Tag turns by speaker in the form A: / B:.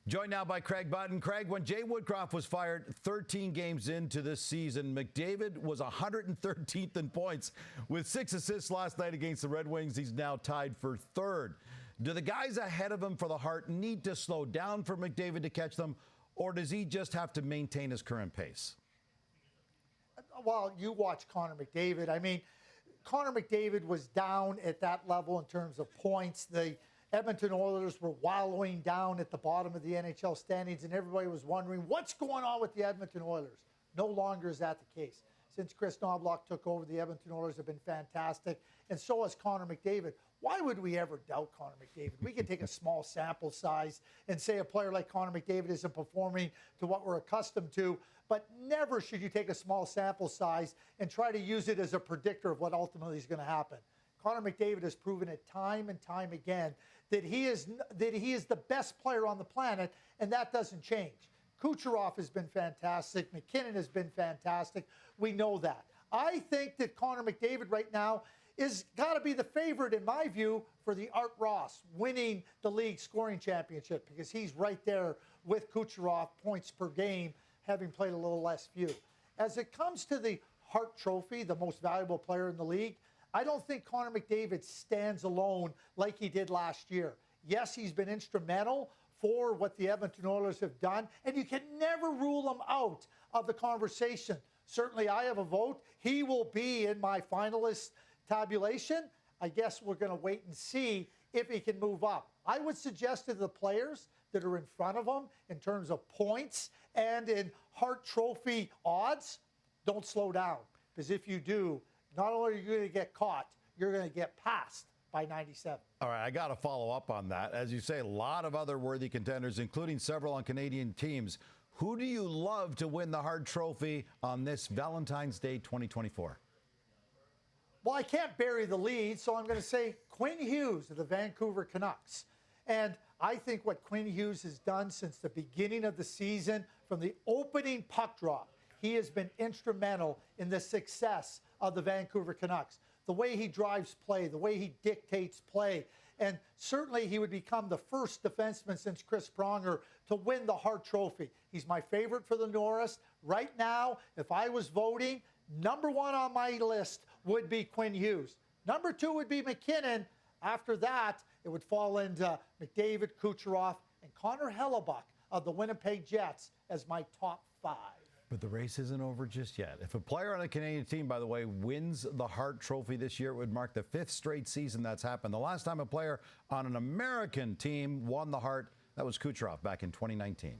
A: Joined now by Craig Button. Craig, when Jay Woodcroft was fired 13 games into this season, McDavid was 113th in points with 6 assists last night against the Red Wings. He's now tied for third. Do the guys ahead of him for the Hart need to slow down for McDavid to catch them, or does he just have to maintain his current pace?
B: Well, you watch Connor McDavid. I mean, Connor McDavid was down at that level in terms of points. The Edmonton Oilers were wallowing down at the bottom of the NHL standings, and everybody was wondering what's going on with the Edmonton Oilers. No longer is that the case. Since Chris Knobloch took over, the Edmonton Oilers have been fantastic, and so has Connor McDavid. Why would we ever doubt Connor McDavid? We can take a small sample size and say a player like Connor McDavid isn't performing to what we're accustomed to, but never should you take a small sample size and try to use it as a predictor of what ultimately is going to happen. Connor McDavid has proven it time and time again that he is the best player on the planet, and that doesn't change. Kucherov has been fantastic. McKinnon has been fantastic. We know that. I think that Connor McDavid right now is got to be the favorite, in my view, for the Art Ross winning the league scoring championship, because he's right there with Kucherov, points per game, having played a little less few. As it comes to the Hart Trophy, the most valuable player in the league, I don't think Connor McDavid stands alone like he did last year. Yes, he's been instrumental for what the Edmonton Oilers have done, and you can never rule him out of the conversation. Certainly, I have a vote. He will be in my finalist tabulation. I guess we're going to wait and see if he can move up. I would suggest to the players that are in front of him in terms of points and in Hart Trophy odds, don't slow down. Because if you do, not only are you going to get caught, you're going to get passed by 97.
A: All right, I got to follow up on that. As you say, a lot of other worthy contenders, including several on Canadian teams. Who do you love to win the Hart Trophy on this Valentine's Day 2024?
B: Well, I can't bury the lead, so I'm going to say Quinn Hughes of the Vancouver Canucks. And I think what Quinn Hughes has done since the beginning of the season, from the opening puck drop, he has been instrumental in the success of the Vancouver Canucks. The way he drives play, the way he dictates play. And certainly he would become the first defenseman since Chris Pronger to win the Hart Trophy. He's my favorite for the Norris. Right now, if I was voting, number one on my list would be Quinn Hughes. Number two would be McKinnon. After that, it would fall into McDavid, Kucherov, and Connor Hellebuck of the Winnipeg Jets as my top 5.
A: But the race isn't over just yet. If a player on a Canadian team, by the way, wins the Hart Trophy this year, it would mark the 5th straight season that's happened. The last time a player on an American team won the Hart, that was Kucherov back in 2019.